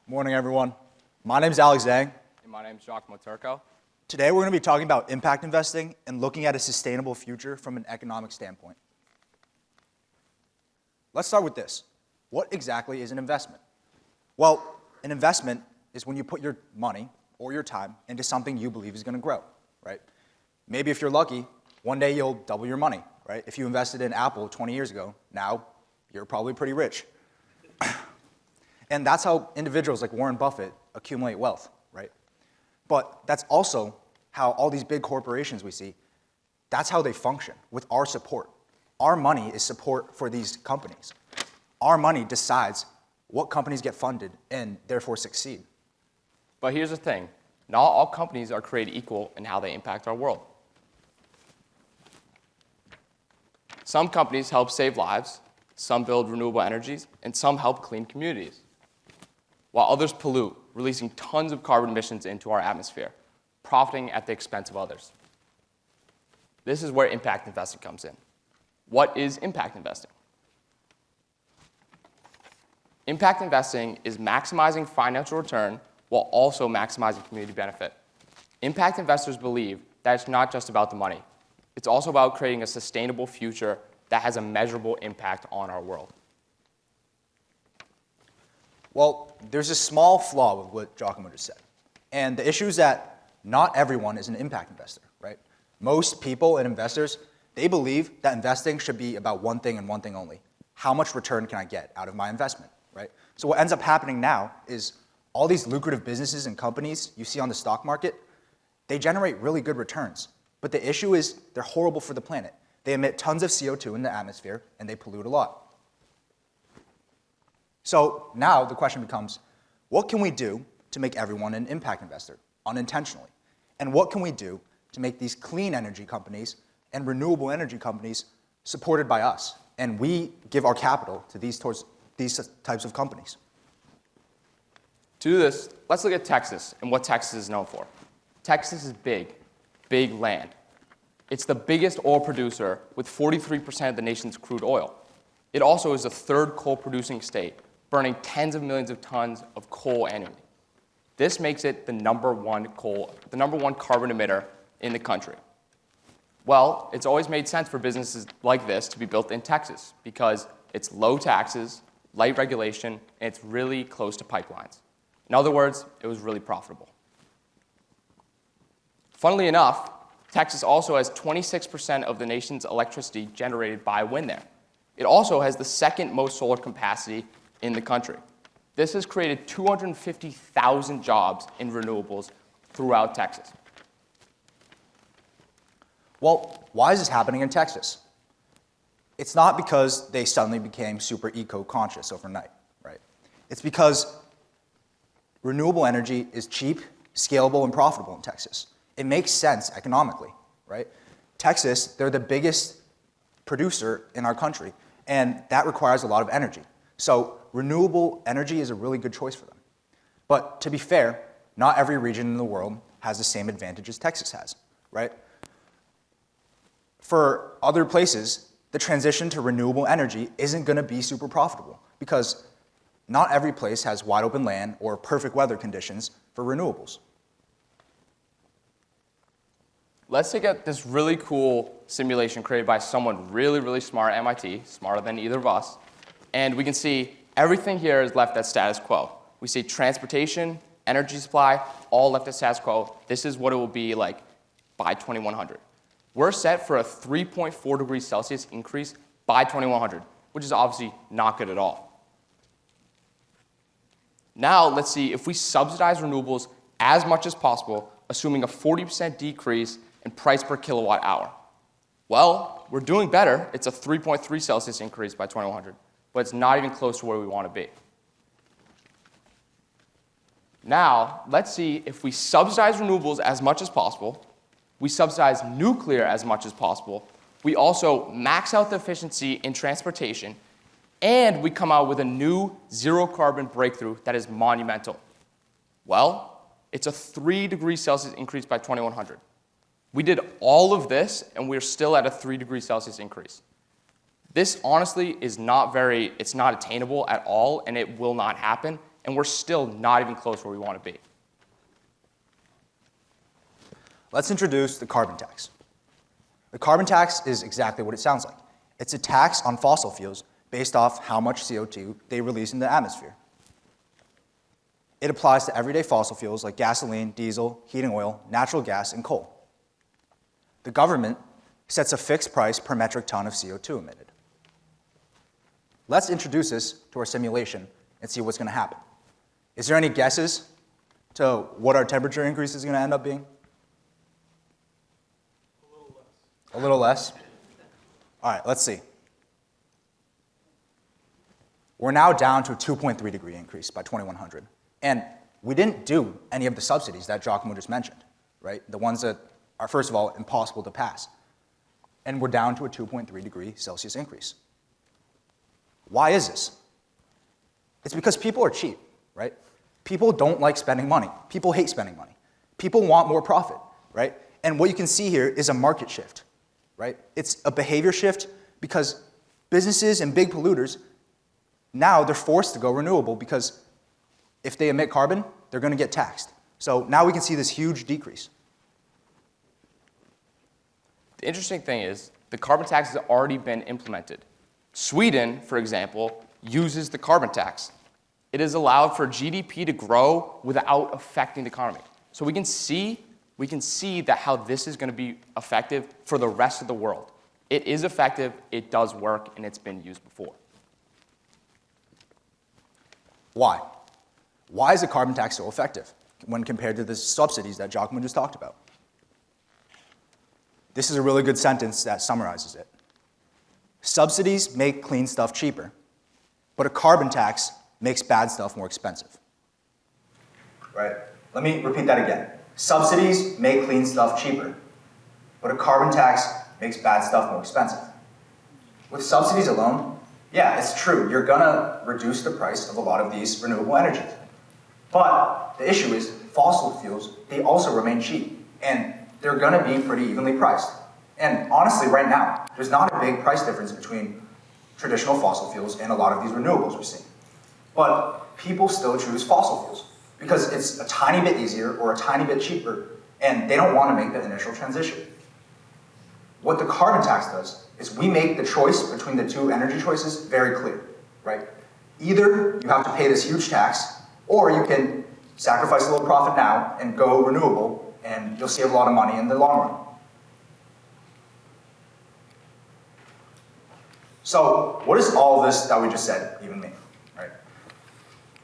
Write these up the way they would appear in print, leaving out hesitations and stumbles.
Morning, everyone. My name's Zhang. And my name's Giacomo, Turco. Today, we're going to be talking about impact investing and looking at a sustainable future from an economic standpoint. Let's start with this. What exactly is an investment? Well, an investment is when you put your money or your time into something you believe is going to grow, right? Maybe if you're lucky, one day you'll double your money, right? If you invested in Apple 20 years ago, now you're probably pretty rich. And that's how individuals like Warren Buffett accumulate wealth, right? But that's also how all these big corporations we see, that's how they function, with our support. Our money is support for these companies. Our money decides what companies get funded and therefore succeed. But here's the thing. Not all companies are created equal in how they impact our world. Some companies help save lives, some build renewable energies, and some help clean communities, while others pollute, releasing tons of carbon emissions into our atmosphere, profiting at the expense of others. This is where impact investing comes in. What is impact investing? Impact investing is maximizing financial return while also maximizing community benefit. Impact investors believe that it's not just about the money. It's also about creating a sustainable future that has a measurable impact on our world. Well, there's a small flaw with what Giacomo just said. And the issue is that not everyone is an impact investor, right? Most people and investors, they believe that investing should be about one thing and one thing only. How much return can I get out of my investment, right? So what ends up happening now is all these lucrative businesses and companies you see on the stock market, they generate really good returns. But the issue is they're horrible for the planet. They emit tons of CO2 in the atmosphere, and they pollute a lot. So now the question becomes, what can we do to make everyone an impact investor unintentionally? And what can we do to make these clean energy companies and renewable energy companies supported by us? And we give our capital to these types of companies. To do this, let's look at Texas and what Texas is known for. Texas is big, big land. It's the biggest oil producer with 43% of the nation's crude oil. It also is the third coal-producing state, burning tens of millions of tons of coal annually. This makes it the number one carbon emitter in the country. Well, it's always made sense for businesses like this to be built in Texas because it's low taxes, light regulation, and it's really close to pipelines. In other words, it was really profitable. Funnily enough, Texas also has 26% of the nation's electricity generated by wind there. It also has the second most solar capacity in the country. This has created 250,000 jobs in renewables throughout Texas. Well, why is this happening in Texas? It's not because they suddenly became super eco-conscious overnight, right? It's because renewable energy is cheap, scalable, and profitable in Texas. It makes sense economically, right? Texas, they're the biggest producer in our country, and that requires a lot of energy. So renewable energy is a really good choice for them. But to be fair, not every region in the world has the same advantages Texas has, right? For other places, the transition to renewable energy isn't going to be super profitable because not every place has wide open land or perfect weather conditions for renewables. Let's take this really cool simulation created by someone really, really smart at MIT, smarter than either of us. And we can see everything here is left at status quo. We see transportation, energy supply, all left at status quo. This is what it will be like by 2100. We're set for a 3.4 degrees Celsius increase by 2100, which is obviously not good at all. Now let's see if we subsidize renewables as much as possible, assuming a 40% decrease in price per kilowatt hour. Well, we're doing better. It's a 3.3 Celsius increase by 2100. But it's not even close to where we want to be. Now, let's see if we subsidize renewables as much as possible, we subsidize nuclear as much as possible, we also max out the efficiency in transportation, and we come out with a new zero-carbon breakthrough that is monumental. Well, it's a 3 degrees Celsius increase by 2100. We did all of this, and we're still at a 3 degrees Celsius increase. This honestly is it's not attainable at all, and it will not happen and we're still not even close where we want to be. Let's introduce the carbon tax. The carbon tax is exactly what it sounds like. It's a tax on fossil fuels based off how much CO2 they release in the atmosphere. It applies to everyday fossil fuels like gasoline, diesel, heating oil, natural gas, and coal. The government sets a fixed price per metric ton of CO2 emitted. Let's introduce this to our simulation and see what's going to happen. Is there any guesses to what our temperature increase is going to end up being? A little less? All right, let's see. We're now down to a 2.3 degree increase by 2100. And we didn't do any of the subsidies that Giacomo just mentioned, right? The ones that are, first of all, impossible to pass. And we're down to a 2.3 degree Celsius increase. Why is this? It's because people are cheap, right? People don't like spending money. People hate spending money. People want more profit, right? And what you can see here is a market shift, right? It's a behavior shift because businesses and big polluters, now they're forced to go renewable because if they emit carbon, they're going to get taxed. So now we can see this huge decrease. The interesting thing is the carbon tax has already been implemented. Sweden, for example, uses the carbon tax. It is allowed for GDP to grow without affecting the economy. So we can see that how this is going to be effective for the rest of the world. It is effective, it does work, and it's been used before. Why? Why is a carbon tax so effective when compared to the subsidies that Giacomo just talked about? This is a really good sentence that summarizes it. Subsidies make clean stuff cheaper, but a carbon tax makes bad stuff more expensive. Right? Let me repeat that again. Subsidies make clean stuff cheaper, but a carbon tax makes bad stuff more expensive. With subsidies alone, yeah, it's true, you're gonna reduce the price of a lot of these renewable energies. But the issue is fossil fuels, they also remain cheap, and they're gonna be pretty evenly priced. And honestly, right now, there's not a big price difference between traditional fossil fuels and a lot of these renewables we're seeing. But people still choose fossil fuels because it's a tiny bit easier or a tiny bit cheaper, and they don't want to make the initial transition. What the carbon tax does is we make the choice between the two energy choices very clear, right? Either you have to pay this huge tax, or you can sacrifice a little profit now and go renewable, and you'll save a lot of money in the long run. So what does all of this that we just said even mean, right?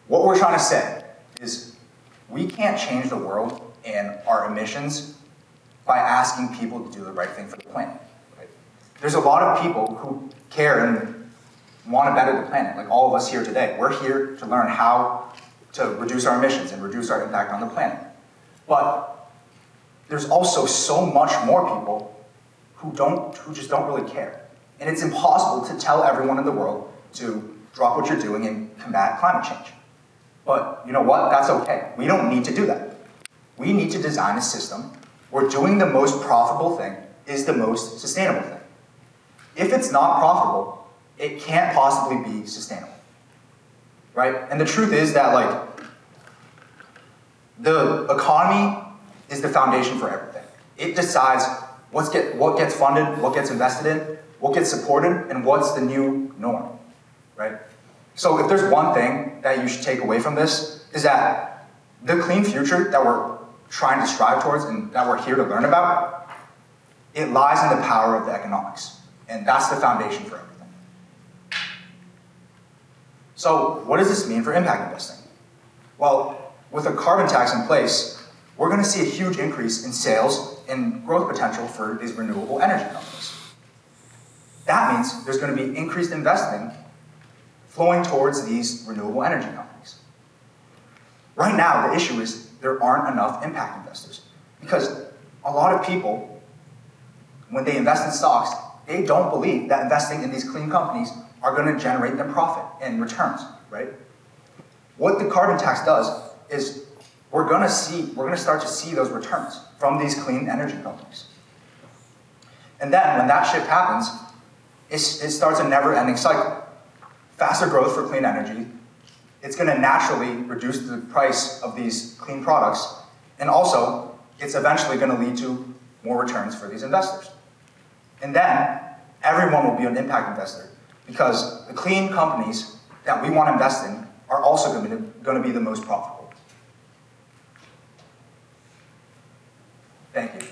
What we're trying to say is we can't change the world and our emissions by asking people to do the right thing for the planet. Right? There's a lot of people who care and want to better the planet, like all of us here today. We're here to learn how to reduce our emissions and reduce our impact on the planet. But there's also so much more people who just don't really care. And it's impossible to tell everyone in the world to drop what you're doing and combat climate change. But you know what? That's okay. We don't need to do that. We need to design a system where doing the most profitable thing is the most sustainable thing. If it's not profitable, it can't possibly be sustainable. Right? And the truth is that the economy is the foundation for everything. It decides what gets funded, what gets invested in, what gets supported, and what's the new norm, right? So if there's one thing that you should take away from this, is that the clean future that we're trying to strive towards and that we're here to learn about, it lies in the power of the economics. And that's the foundation for everything. So what does this mean for impact investing? Well, with a carbon tax in place, we're going to see a huge increase in sales and growth potential for these renewable energy companies. That means there's going to be increased investing flowing towards these renewable energy companies. Right now, the issue is there aren't enough impact investors because a lot of people, when they invest in stocks, they don't believe that investing in these clean companies are going to generate them profit and returns, right? What the carbon tax does is we're going to start to see those returns from these clean energy companies. And then when that shift happens, it starts a never-ending cycle. Faster growth for clean energy it's going to naturally reduce the price of these clean products, and also it's eventually going to lead to more returns for these investors. And then everyone will be an impact investor, because the clean companies that we want to invest in are also going to be the most profitable. Thank you.